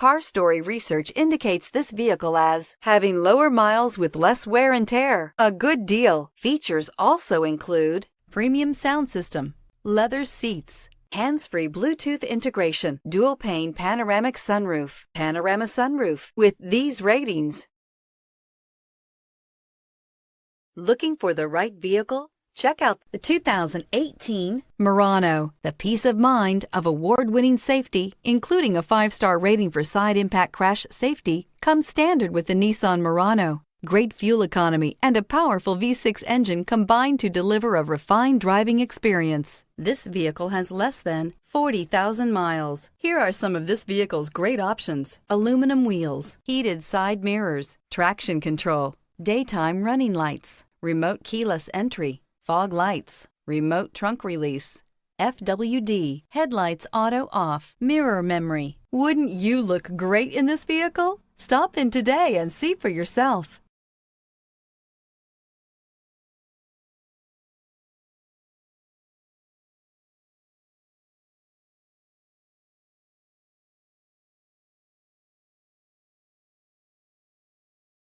Car Story research indicates this vehicle as having lower miles with less wear and tear. A good deal. Features also include premium sound system, leather seats, hands-free Bluetooth integration, dual-pane panoramic sunroof, panorama sunroof. With these ratings. Looking for the right vehicle? Check out the 2018 Murano. The peace of mind of award-winning safety, including a 5-star rating for side impact crash safety, comes standard with the Nissan Murano. Great fuel economy and a powerful V6 engine combine to deliver a refined driving experience. This vehicle has less than 40,000 miles. Here are some of this vehicle's great options: aluminum wheels, heated side mirrors, traction control, daytime running lights, remote keyless entry, fog lights, remote trunk release, FWD, headlights auto off, mirror memory. Wouldn't you look great in this vehicle? Stop in today and see for yourself.